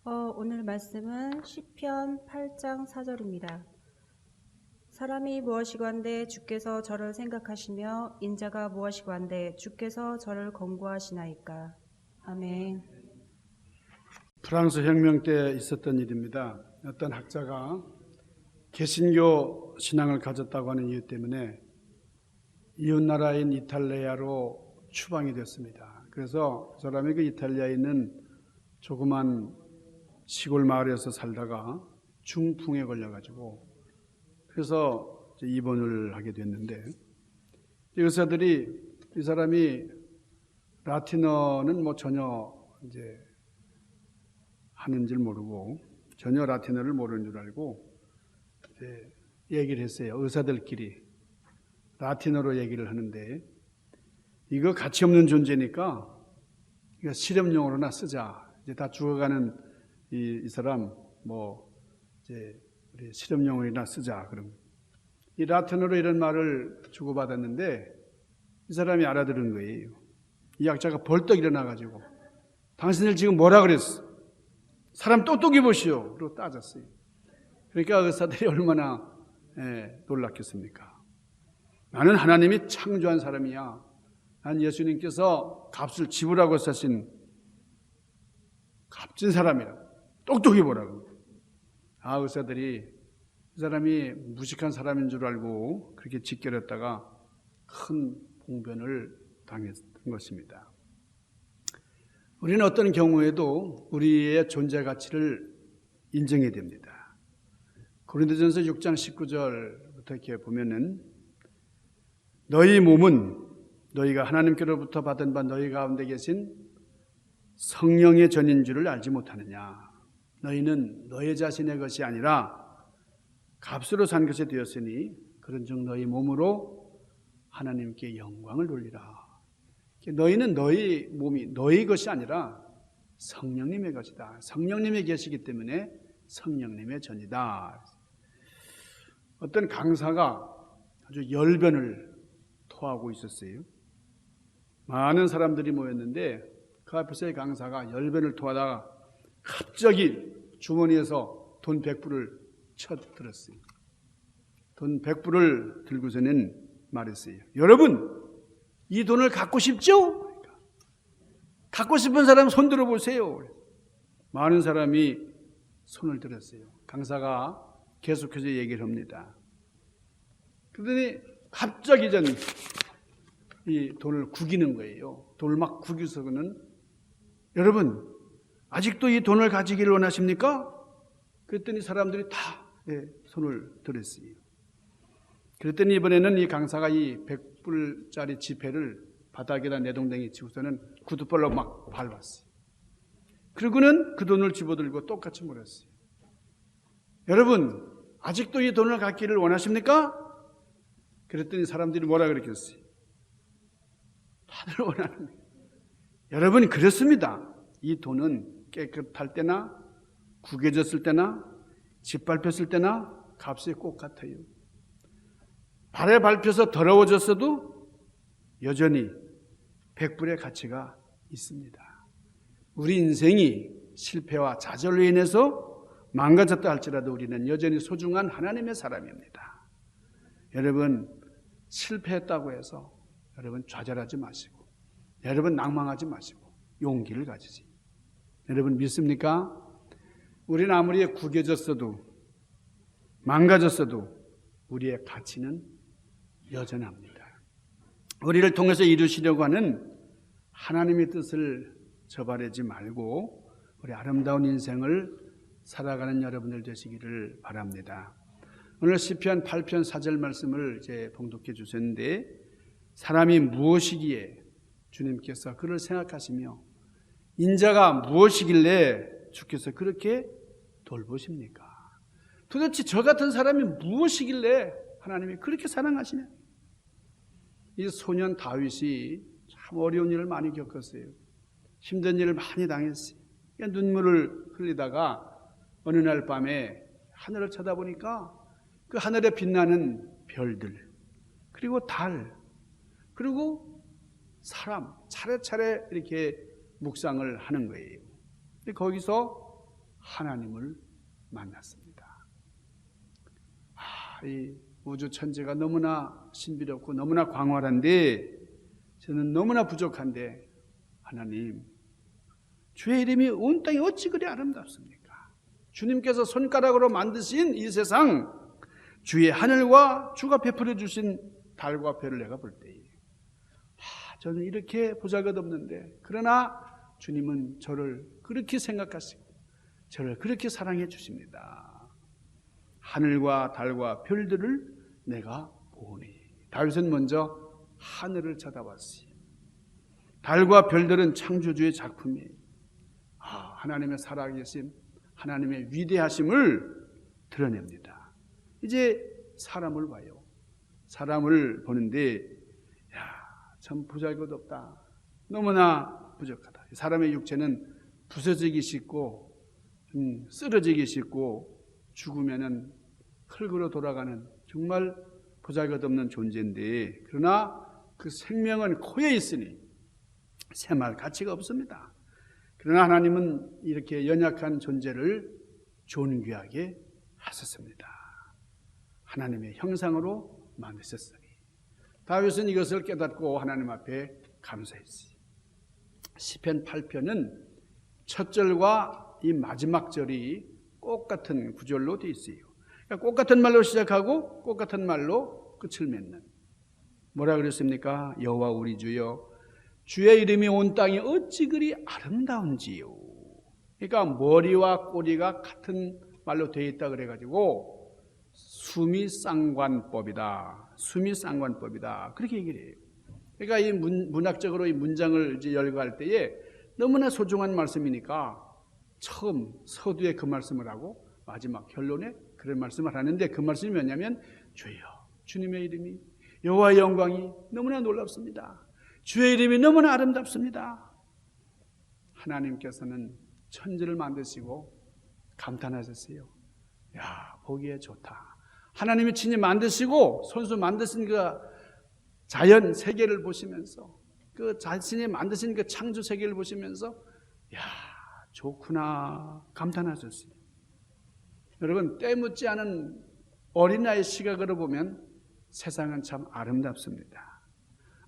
오늘 말씀은 시편 8장 4절입니다. 사람이 무엇이건대 주께서 저를 생각하시며 인자가 무엇이건대 주께서 저를 권고하시나이까. 아멘. 프랑스 혁명 때 있었던 일입니다. 어떤 학자가 개신교 신앙을 가졌다고 하는 이유 때문에 이웃나라인 이탈리아로 추방이 됐습니다. 그래서 그 사람이 그 이탈리아에 있는 조그만 시골 마을에서 살다가 중풍에 걸려가지고 그래서 입원을 하게 됐는데, 의사들이 이 사람이 라틴어는 전혀 이제 하는 줄 모르고, 전혀 라틴어를 모르는 줄 알고 이제 얘기를 했어요. 의사들끼리 라틴어로 얘기를 하는데, 이거 가치 없는 존재니까 이거 실험용으로나 쓰자. 이제 다 죽어가는 이 사람 이제 우리 실험용으로나 쓰자. 그럼 이 라틴어로 이런 말을 주고받았는데 이 사람이 알아들은 거예요. 이 학자가 벌떡 일어나가지고 당신들 지금 뭐라 그랬어? 사람 똑똑히 보시오. 그리고 따졌어요. 그러니까 의사들이 얼마나 놀랐겠습니까? 나는 하나님이 창조한 사람이야. 난 예수님께서 값을 지불하고 사신 값진 사람이라고. 똑똑히 보라고. 의사들이 이 사람이 무식한 사람인 줄 알고 그렇게 짓겨렸다가 큰 봉변을 당했던 것입니다. 우리는 어떤 경우에도 우리의 존재 가치를 인정해야 됩니다. 고린도전서 6장 19절부터 이렇게 보면은 너희 몸은 너희가 하나님께로부터 받은 바 너희 가운데 계신 성령의 전인 줄을 알지 못하느냐. 너희는 너희 자신의 것이 아니라 값으로 산 것이 되었으니 그런즉 너희 몸으로 하나님께 영광을 돌리라. 너희는 너희 몸이 너희 것이 아니라 성령님의 것이다. 성령님이 계시기 때문에 성령님의 전이다. 어떤 강사가 아주 열변을 토하고 있었어요. 많은 사람들이 모였는데 그 앞에서 이 강사가 열변을 토하다가 갑자기 주머니에서 돈 100불을 쳐들었어요. 돈 100불을 들고서는 말했어요. 여러분, 이 돈을 갖고 싶죠? 갖고 싶은 사람 손 들어보세요. 많은 사람이 손을 들었어요. 강사가 계속해서 얘기를 합니다. 그러더니 갑자기 이 돈을 구기는 거예요. 돈을 막 구기서는 여러분, 아직도 이 돈을 가지기를 원하십니까? 그랬더니 사람들이 다 손을 들었어요. 그랬더니 이번에는 이 강사가 이 100불짜리 지폐를 바닥에다 내동댕이 치고서는 구두발로 막 밟았어요. 그리고는 그 돈을 집어들고 똑같이 물었어요. 여러분, 아직도 이 돈을 갖기를 원하십니까? 그랬더니 사람들이 뭐라 그랬겠어요? 다들 원하는 거예요. 여러분, 그렇습니다. 이 돈은 깨끗할 때나 구겨졌을 때나 짓밟혔을 때나 값이 꼭 같아요. 발에 밟혀서 더러워졌어도 여전히 100불의 가치가 있습니다. 우리 인생이 실패와 좌절로 인해서 망가졌다 할지라도 우리는 여전히 소중한 하나님의 사람입니다. 여러분, 실패했다고 해서 여러분 좌절하지 마시고, 여러분 낭망하지 마시고 용기를 가지지. 여러분 믿습니까? 우리는 아무리 구겨졌어도 망가졌어도 우리의 가치는 여전합니다. 우리를 통해서 이루시려고 하는 하나님의 뜻을 저버리지 말고 우리 아름다운 인생을 살아가는 여러분들 되시기를 바랍니다. 오늘 시편 8편 4절 말씀을 이제 봉독해 주셨는데, 사람이 무엇이기에 주님께서 그를 생각하시며 인자가 무엇이길래 주께서 그렇게 돌보십니까? 도대체 저 같은 사람이 무엇이길래 하나님이 그렇게 사랑하시냐? 이 소년 다윗이 참 어려운 일을 많이 겪었어요. 힘든 일을 많이 당했어요. 눈물을 흘리다가 어느 날 밤에 하늘을 쳐다보니까 그 하늘에 빛나는 별들, 그리고 달, 그리고 사람 차례차례 이렇게 묵상을 하는 거예요. 거기서 하나님을 만났습니다. 이 우주 천지가 너무나 신비롭고 너무나 광활한데 저는 너무나 부족한데 하나님, 주의 이름이 온 땅이 어찌 그리 아름답습니까? 주님께서 손가락으로 만드신 이 세상, 주의 하늘과 주가 베풀어 주신 달과 별을 내가 볼 때에 저는 이렇게 보잘것없는데, 그러나 주님은 저를 그렇게 생각하시고 저를 그렇게 사랑해 주십니다. 하늘과 달과 별들을 내가 보니. 다윗은 먼저 하늘을 쳐다봤어요. 달과 별들은 창조주의 작품이에요. 하나님의 살아계심, 하나님의 위대하심을 드러냅니다. 이제 사람을 봐요. 사람을 보는데 참 보잘것없다. 너무나 부족하다. 사람의 육체는 부서지기 쉽고 쓰러지기 쉽고 죽으면은 흙으로 돌아가는 정말 보잘것없는 존재인데, 그러나 그 생명은 코에 있으니 새말 가치가 없습니다. 그러나 하나님은 이렇게 연약한 존재를 존귀하게 하셨습니다. 하나님의 형상으로 만드셨으니. 다윗은 이것을 깨닫고 하나님 앞에 감사했어요. 시편 8편은 첫 절과 이 마지막 절이 똑같은 구절로 되어 있어요. 그러니까 똑같은 말로 시작하고 똑같은 말로 끝을 맺는. 뭐라 그랬습니까? 여호와 우리 주여, 주의 이름이 온 땅이 어찌 그리 아름다운지요. 그러니까 머리와 꼬리가 같은 말로 되어 있다 그래가지고 수미쌍관법이다. 수미쌍관법이다. 그렇게 얘기를 해요. 그러니까 이 문학적으로 이 문장을 이제 열거할 때에 너무나 소중한 말씀이니까 처음 서두에 그 말씀을 하고 마지막 결론에 그런 말씀을 하는데, 그 말씀이 뭐냐면 주여, 주님의 이름이, 여호와의 영광이 너무나 놀랍습니다. 주의 이름이 너무나 아름답습니다. 하나님께서는 천지를 만드시고 감탄하셨어요. 야, 보기에 좋다. 하나님이 친히 만드시고 손수 만드신 그 자연 세계를 보시면서, 그 자신이 만드신 그 창조 세계를 보시면서 야, 좋구나 감탄하셨어요. 여러분, 때묻지 않은 어린아이의 시각으로 보면 세상은 참 아름답습니다.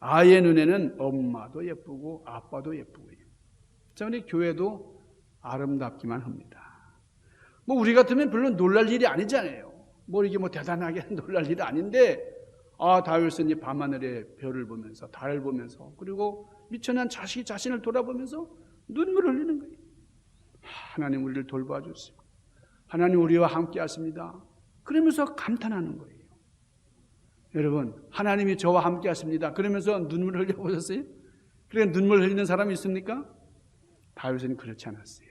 아이의 눈에는 엄마도 예쁘고 아빠도 예쁘고요. 우리 교회도 아름답기만 합니다. 우리 같으면 별로 놀랄 일이 아니잖아요. 이게 대단하게 놀랄 일이 아닌데, 다윗은 이 밤하늘의 별을 보면서, 달을 보면서, 그리고 미천한 자식이 자신을 돌아보면서 눈물을 흘리는 거예요. 하나님 우리를 돌봐 주시고 하나님 우리와 함께 하십니다. 그러면서 감탄하는 거예요. 여러분, 하나님이 저와 함께 하십니다. 그러면서 눈물을 흘려보셨어요? 그래 눈물 흘리는 사람이 있습니까? 다윗은 그렇지 않았어요.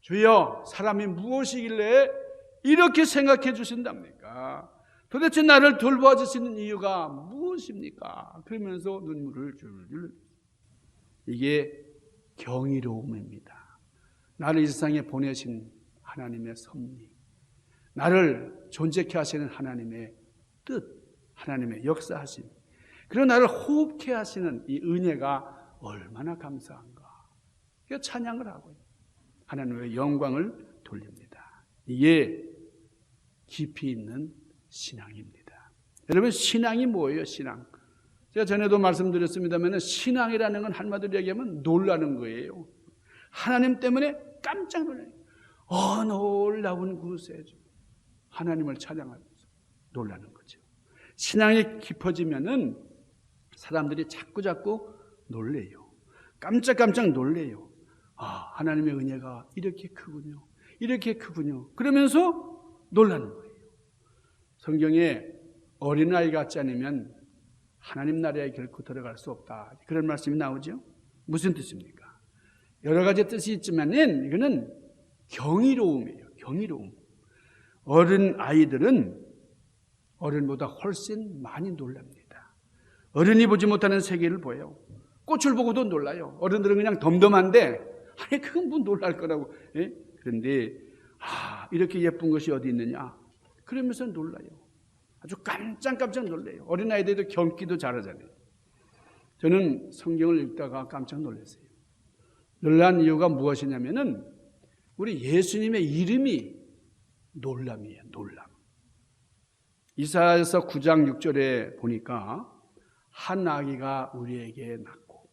주여, 사람이 무엇이길래 이렇게 생각해 주신답니까? 도대체 나를 돌봐 주시는 이유가 무엇입니까? 그러면서 눈물을 줄줄. 이게 경이로움입니다. 나를 이 세상에 보내신 하나님의 섭리, 나를 존재케 하시는 하나님의 뜻, 하나님의 역사하심, 그리고 나를 호흡케 하시는 이 은혜가 얼마나 감사한가. 그래서 찬양을 하고 하나님의 영광을 돌립니다. 이게 깊이 있는 신앙입니다. 여러분, 신앙이 뭐예요? 신앙. 제가 전에도 말씀드렸습니다만 신앙이라는 건 한마디로 얘기하면 놀라는 거예요. 하나님 때문에 깜짝 놀라요. 놀라운 구세주. 하나님을 찬양하면서 놀라는 거죠. 신앙이 깊어지면은 사람들이 자꾸자꾸 놀래요. 깜짝깜짝 놀래요. 하나님의 은혜가 이렇게 크군요. 이렇게 크군요. 그러면서 놀라는 거예요. 성경에 어린아이 같지 않으면 하나님 나라에 결코 들어갈 수 없다. 그런 말씀이 나오죠. 무슨 뜻입니까? 여러 가지 뜻이 있지만은 이거는 경이로움이에요. 경이로움. 어른 아이들은 어른보다 훨씬 많이 놀랍니다. 어른이 보지 못하는 세계를 보여요. 꽃을 보고도 놀라요. 어른들은 그냥 덤덤한데, 그건 뭐 놀랄 거라고. 예? 그런데 이렇게 예쁜 것이 어디 있느냐? 그러면서 놀라요. 아주 깜짝깜짝 놀래요. 어린아이들도 경기도 잘하잖아요. 저는 성경을 읽다가 깜짝 놀랐어요. 놀란 이유가 무엇이냐면은 우리 예수님의 이름이 놀람이에요. 놀람. 이사야서 9장 6절에 보니까 한 아기가 우리에게 낳고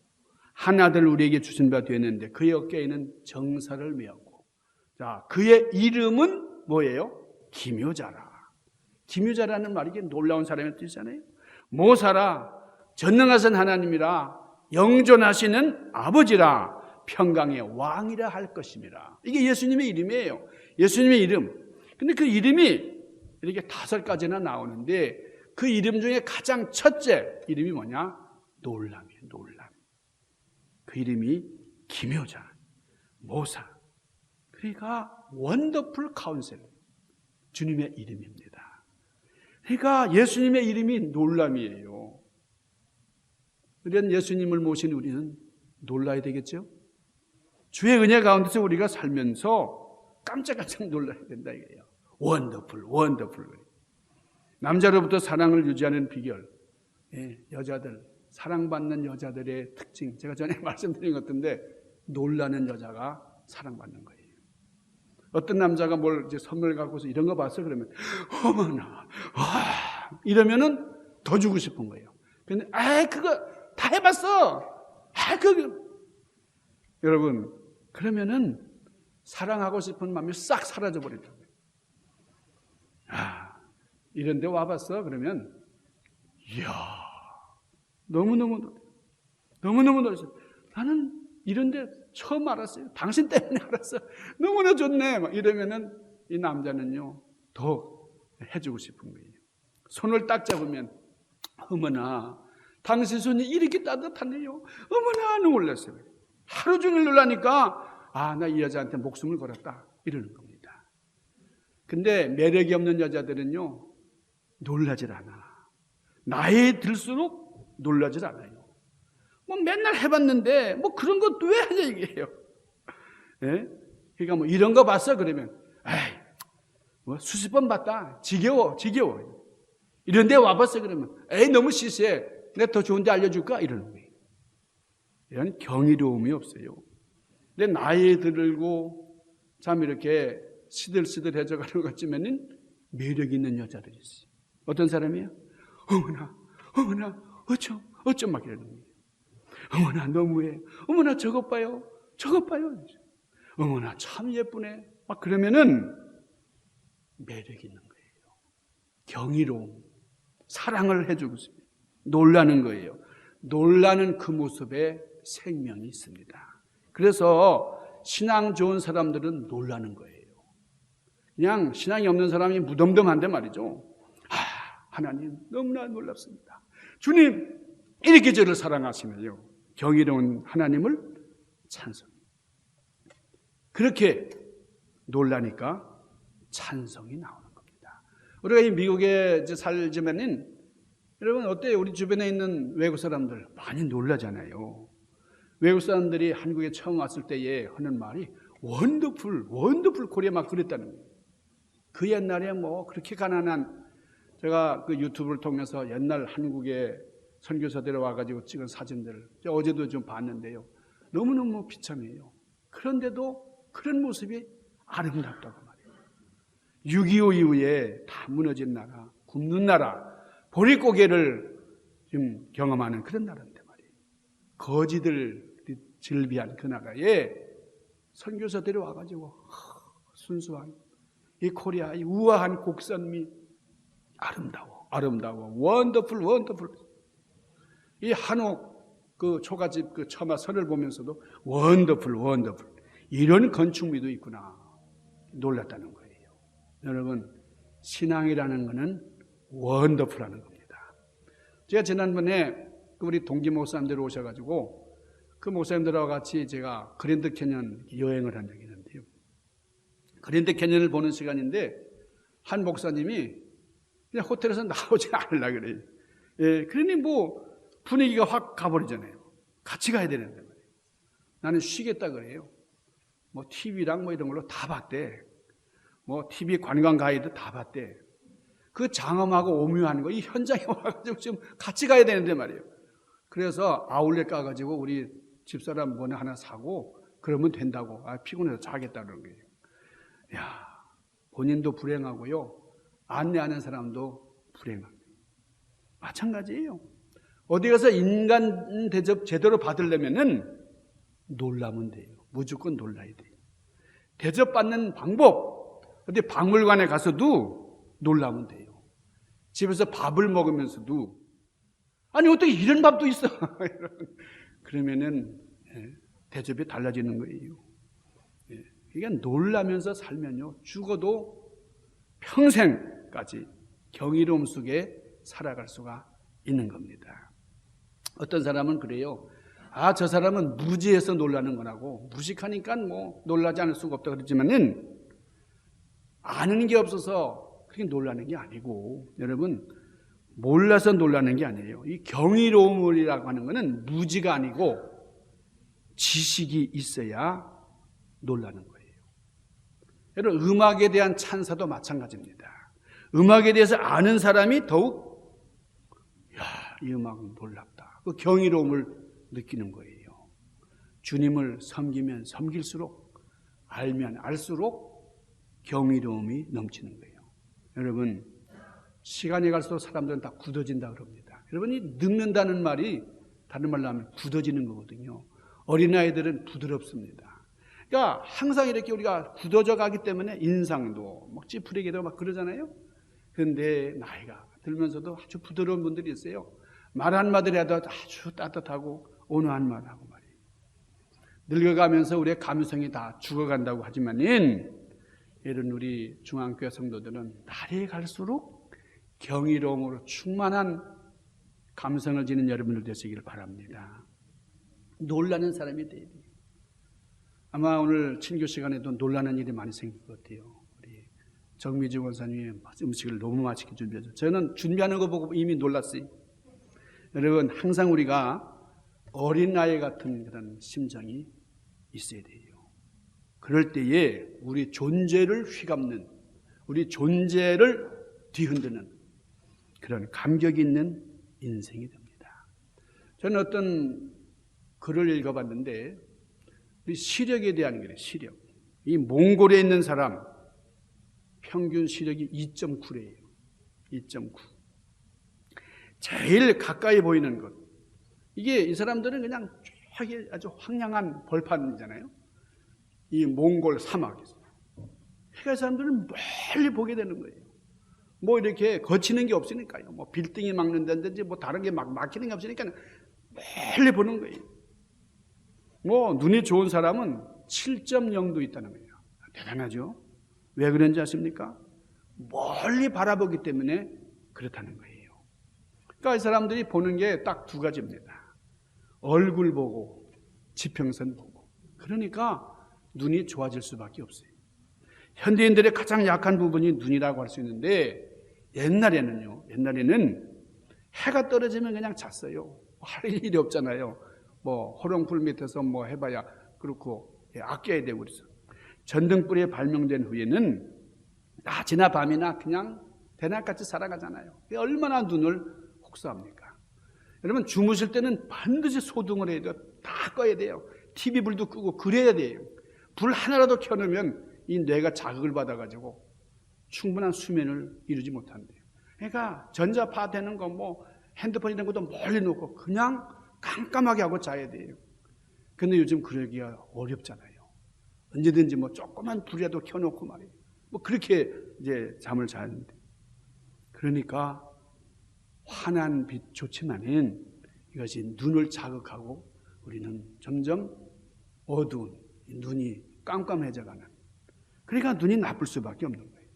한 아들 우리에게 주신 바 되었는데 그의 어깨에는 정사를 메었고, 자, 그의 이름은 뭐예요? 기묘자라. 기묘자라는 말이 이게 놀라운 사람의 뜻이잖아요. 모사라, 전능하신 하나님이라, 영존하시는 아버지라, 평강의 왕이라 할 것임이라. 이게 예수님의 이름이에요. 예수님의 이름. 근데 그 이름이 이렇게 5가지나 나오는데 그 이름 중에 가장 첫째 이름이 뭐냐? 놀람이에요. 놀람. 그 이름이 기묘자, 모사. 그러니까 원더풀 카운셀, 주님의 이름입니다. 그러니까 예수님의 이름이 놀람이에요. 이런 예수님을 모신 우리는 놀라야 되겠죠? 주의 은혜 가운데서 우리가 살면서 깜짝깜짝 놀라야 된다 이거예요. 원더풀, 원더풀. 남자로부터 사랑을 유지하는 비결, 여자들, 사랑받는 여자들의 특징, 제가 전에 말씀드린 것 같은데 놀라는 여자가 사랑받는 거예요. 어떤 남자가 뭘 이제 선물 갖고서 이런 거 봤어 그러면 어머나, 와, 이러면은 더 주고 싶은 거예요. 근데 그거 다 해봤어. 그거 여러분, 그러면은 사랑하고 싶은 마음이 싹 사라져 버린다고요. 이런 데 와봤어 그러면 이야, 너무너무 놀랐어요. 나는 이런 데 처음 알았어요. 당신 때문에 알았어. 너무나 좋네. 막 이러면은 이 남자는요 더 해주고 싶은 거예요. 손을 딱 잡으면 어머나, 당신 손이 이렇게 따뜻하네요. 어머나 놀랐어요. 하루 종일 놀라니까 나 이 여자한테 목숨을 걸었다 이러는 겁니다. 근데 매력이 없는 여자들은요 놀라질 않아. 나이 들수록 놀라질 않아요. 뭐 맨날 해봤는데 뭐 그런 것도 왜 하냐 이게요. 예? 그러니까 뭐 이런 거 봤어 그러면 뭐 수십 번 봤다. 지겨워. 이런 데 와봤어 그러면 너무 시시해. 내가 더 좋은 데 알려줄까? 이러는 거예요. 이런 경이로움이 없어요. 근데 나이 들고 참 이렇게 시들시들해져 가는 것 같지만은 매력 있는 여자들이 있어요. 어떤 사람이에요? 어머나, 어쩜 막 이러는 거예요. 어머나, 너무해. 어머나, 저것 봐요. 어머나, 참 예쁘네. 막 그러면은 매력 있는 거예요. 경이로움, 사랑을 해주고 있습니다. 놀라는 거예요. 놀라는 그 모습에 생명이 있습니다. 그래서 신앙 좋은 사람들은 놀라는 거예요. 그냥 신앙이 없는 사람이 무덤덤한데 말이죠. 하나님 너무나 놀랍습니다. 주님 이렇게 저를 사랑하시면요 경이로운 하나님을 찬송. 그렇게 놀라니까 찬송이 나오는 겁니다. 우리가 이 미국에 살지만은 여러분 어때요? 우리 주변에 있는 외국 사람들 많이 놀라잖아요. 외국 사람들이 한국에 처음 왔을 때에 하는 말이 원더풀 코리아 막 그랬다는 거예요. 그 옛날에 뭐 그렇게 가난한, 제가 그 유튜브를 통해서 옛날 한국에 선교사들이 와가지고 찍은 사진들을 어제도 좀 봤는데요. 너무너무 비참해요. 그런데도 그런 모습이 아름답다고 말이에요. 6.25 이후에 다 무너진 나라, 굶는 나라, 보릿고개를 지금 경험하는 그런 나라인데 말이에요. 거지들 즐비한 그 나라에 선교사들이 와가지고 순수한 이 코리아, 이 우아한 곡선미 아름다워. 원더풀. 이 한옥 그 초가집 그 처마 선을 보면서도 원더풀. 이런 건축미도 있구나. 놀랐다는 거예요. 여러분, 신앙이라는 것은 원더풀하는 겁니다. 제가 지난번에 우리 동기 목사님들 오셔가지고 그 목사님들하고 같이 제가 그랜드 캐년 여행을 한 적이 있는데요. 그랜드 캐년을 보는 시간인데 한 목사님이 그냥 호텔에서 나오지 않으려고 그래요. 그러니 뭐 분위기가 확 가버리잖아요. 같이 가야 되는데 말이에요. 나는 쉬겠다 그래요. 뭐 TV랑 뭐 이런 걸로 다 봤대. 뭐 TV 관광 가이드 다 봤대. 그 장엄하고 오묘한 거 이 현장에 와가지고 지금 같이 가야 되는데 말이에요. 그래서 아울렛 가가지고 우리 집사람 뭐 하나 사고 그러면 된다고. 피곤해서 자겠다 그러는 거예요. 야, 본인도 불행하고요. 안내하는 사람도 불행합니다. 마찬가지예요. 어디 가서 인간 대접 제대로 받으려면은 놀라면 돼요. 무조건 놀라야 돼요. 대접받는 방법, 어디 박물관에 가서도 놀라면 돼요. 집에서 밥을 먹으면서도 아니 어떻게 이런 밥도 있어? 그러면은 대접이 달라지는 거예요. 그러니까 놀라면서 살면요 죽어도 평생까지 경이로움 속에 살아갈 수가 있는 겁니다. 어떤 사람은 그래요. 아, 저 사람은 무지해서 놀라는 거라고, 무식하니까 뭐 놀라지 않을 수가 없다 그러지만은 아는 게 없어서 그렇게 놀라는 게 아니고, 여러분 몰라서 놀라는 게 아니에요. 이 경이로움이라고 하는 거는 무지가 아니고 지식이 있어야 놀라는 거예요. 여러분 음악에 대한 찬사도 마찬가지입니다. 음악에 대해서 아는 사람이 더욱 야, 이 음악은 놀랍다. 그 경이로움을 느끼는 거예요. 주님을 섬기면 섬길수록, 알면 알수록 경이로움이 넘치는 거예요. 여러분 시간이 갈수록 사람들은 다 굳어진다 그럽니다. 여러분이 늙는다는 말이 다른 말로 하면 굳어지는 거거든요. 어린아이들은 부드럽습니다. 그러니까 항상 이렇게 우리가 굳어져 가기 때문에 인상도 막 찌푸리게 되고 막 그러잖아요. 그런데 나이가 들면서도 아주 부드러운 분들이 있어요. 말 한마디를 해도 아주 따뜻하고 온화한 말하고 말이에요. 늙어가면서 우리의 감성이 다 죽어간다고 하지만은 이런 우리 중앙교회 성도들은 날이 갈수록 경이로움으로 충만한 감성을 지닌 여러분들 되시기를 바랍니다. 놀라는 사람이 돼야 돼요. 아마 오늘 친교 시간에도 놀라는 일이 많이 생길 것 같아요. 우리 정미주 권사님이 음식을 너무 맛있게 준비해서 저는 준비하는 거 보고 이미 놀랐어요. 여러분 항상 우리가 어린아이 같은 그런 심정이 있어야 돼요. 그럴 때에 우리 존재를 휘감는, 우리 존재를 뒤흔드는 그런 감격이 있는 인생이 됩니다. 저는 어떤 글을 읽어봤는데 우리 시력에 대한 거예요. 시력. 이 몽골에 있는 사람 평균 시력이 2.9래요. 2.9. 제일 가까이 보이는 것. 이게 이 사람들은 그냥 아주 황량한 벌판이잖아요. 이 몽골 사막에서. 그러니까 이 사람들은 멀리 보게 되는 거예요. 뭐 이렇게 거치는 게 없으니까요. 뭐 빌딩이 막는다든지 뭐 다른 게 막 막히는 게 없으니까 멀리 보는 거예요. 뭐 눈이 좋은 사람은 7.0도 있다는 거예요. 대단하죠? 왜 그런지 아십니까? 멀리 바라보기 때문에 그렇다는 거예요. 그러니까 이 사람들이 보는 게 딱 두 가지입니다. 얼굴 보고 지평선 보고. 그러니까 눈이 좋아질 수밖에 없어요. 현대인들의 가장 약한 부분이 눈이라고 할 수 있는데 옛날에는 해가 떨어지면 그냥 잤어요. 할 일이 없잖아요. 뭐 호롱불 밑에서 뭐 해봐야 그렇고 아껴야 되고 그래서 전등불이 발명된 후에는 낮이나 밤이나 그냥 대낮같이 살아가잖아요. 얼마나 눈을 혹사합니까? 여러분 주무실 때는 반드시 소등을 해야 돼요. 다 꺼야 돼요. TV 불도 끄고 그래야 돼요. 불 하나라도 켜놓으면 이 뇌가 자극을 받아가지고 충분한 수면을 이루지 못한대요. 그러니까 전자파 되는 거 뭐 핸드폰 이런 것도 멀리 놓고 그냥 깜깜하게 하고 자야 돼요. 근데 요즘 그러기가 어렵잖아요. 언제든지 뭐 조그만 불이라도 켜놓고 말이에요. 뭐 그렇게 이제 잠을 자는데. 그러니까 환한 빛 좋지만은 이것이 눈을 자극하고 우리는 점점 어두운 눈이 깜깜해져가는. 그러니까 눈이 나쁠 수밖에 없는 거예요.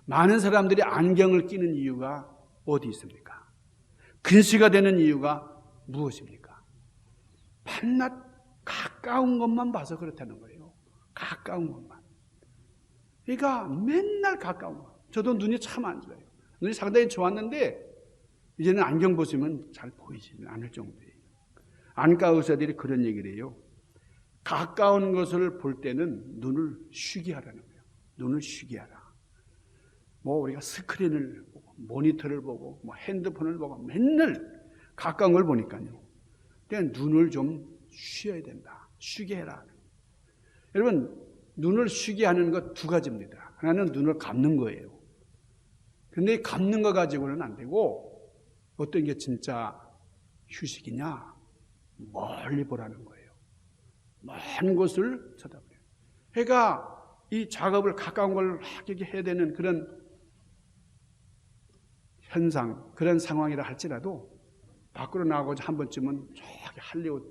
많은 사람들이 안경을 끼는 이유가 어디 있습니까? 근시가 되는 이유가 무엇입니까? 밤낮 가까운 것만 봐서 그렇다는 거예요. 가까운 것만. 그러니까 맨날 가까운 것. 저도 눈이 참 안 좋아요. 눈이 상당히 좋았는데 이제는 안경 보시면 잘 보이지는 않을 정도예요. 안과 의사들이 그런 얘기를 해요. 가까운 것을 볼 때는 눈을 쉬게 하라는 거예요. 눈을 쉬게 하라. 뭐 우리가 스크린을 보고 모니터를 보고 뭐 핸드폰을 보고 맨날 가까운 걸 보니까요. 그러니까 눈을 좀 쉬어야 된다. 쉬게 해라. 여러분 눈을 쉬게 하는 것 두 가지입니다. 하나는 눈을 감는 거예요. 근데 감는 거 가지고는 안 되고 어떤 게 진짜 휴식이냐? 멀리 보라는 거예요. 먼 곳을 쳐다보래요. 해가 이 작업을 가까운 걸 하게 해야 되는 그런 현상, 그런 상황이라 할지라도 밖으로 나가고 한 번쯤은 저기 할리우드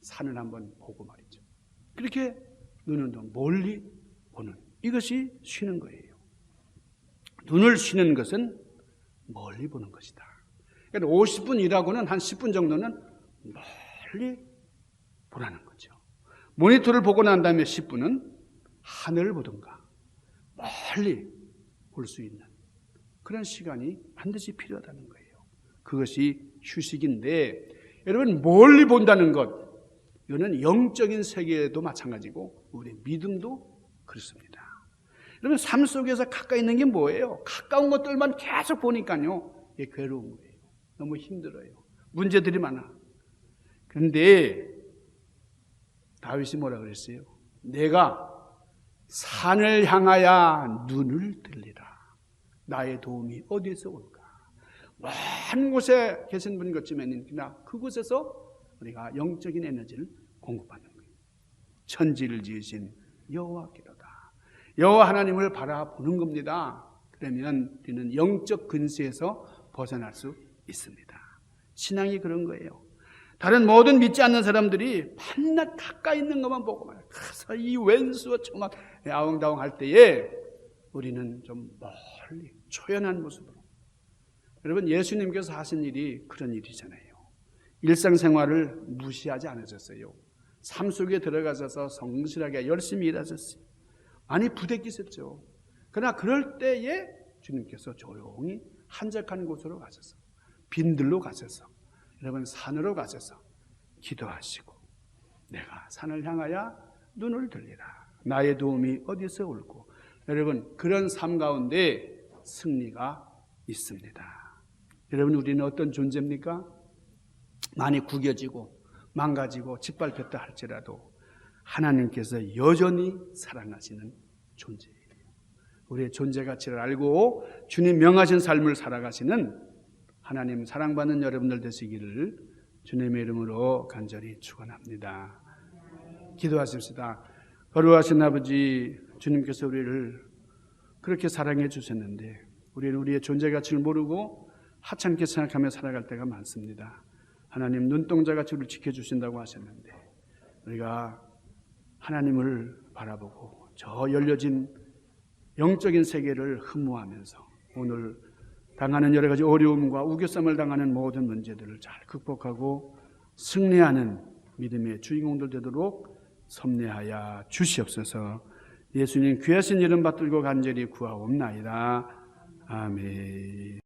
산을 한번 보고 말이죠. 그렇게 눈은 좀 멀리 보는, 이것이 쉬는 거예요. 눈을 쉬는 것은 멀리 보는 것이다. 그러니까 50분 일하고는 한 10분 정도는 멀리 보라는 거죠. 모니터를 보고 난 다음에 10분은 하늘을 보든가 멀리 볼 수 있는 그런 시간이 반드시 필요하다는 거예요. 그것이 휴식인데, 여러분 멀리 본다는 것, 이거는 영적인 세계도 마찬가지고 우리 믿음도 그렇습니다. 여러분 삶 속에서 가까이 있는 게 뭐예요? 가까운 것들만 계속 보니까요, 이게 괴로운 거예요. 너무 힘들어요. 문제들이 많아. 그런데 다윗이 뭐라 그랬어요? 내가 산을 향하여 눈을 들리라. 나의 도움이 어디서 올까? 먼 곳에 계신 분 같지만 그곳에서 우리가 영적인 에너지를 공급받는 거예요. 천지를 지으신 여호와께로다. 여호와 하나님을 바라보는 겁니다. 그러면 우리는 영적 근세에서 벗어날 수 있습니다. 신앙이 그런 거예요. 다른 모든 믿지 않는 사람들이 밤낮 가까이 있는 것만 보고 말이에요. 그래서 이 왼수와 정말 아웅다웅 할 때에 우리는 좀 멀리 초연한 모습으로. 여러분 예수님께서 하신 일이 그런 일이잖아요. 일상생활을 무시하지 않으셨어요. 삶 속에 들어가셔서 성실하게 열심히 일하셨어요. 많이 부대끼셨죠. 그러나 그럴 때에 주님께서 조용히 한적한 곳으로 가셔서, 빈들로 가셔서, 여러분 산으로 가셔서 기도하시고, 내가 산을 향하여 눈을 들리라. 나의 도움이 어디서 올고. 여러분 그런 삶 가운데 승리가 있습니다. 여러분 우리는 어떤 존재입니까? 많이 구겨지고 망가지고 짓밟혔다 할지라도 하나님께서 여전히 사랑하시는 존재예요. 우리의 존재 가치를 알고 주님 명하신 삶을 살아가시는 하나님 사랑받는 여러분들 되시기를 주님의 이름으로 간절히 축원합니다. 기도하십시다. 거룩하신 아버지, 주님께서 우리를 그렇게 사랑해 주셨는데 우리는 우리의 존재 가치를 모르고 하찮게 생각하며 살아갈 때가 많습니다. 하나님 눈동자같이 우리를 지켜주신다고 하셨는데 우리가 하나님을 바라보고 저 열려진 영적인 세계를 흠모하면서 오늘 당하는 여러 가지 어려움과 우겨쌈을 당하는 모든 문제들을 잘 극복하고 승리하는 믿음의 주인공들 되도록 섭리하여 주시옵소서. 예수님 귀하신 이름 받들고 간절히 구하옵나이다. 아멘.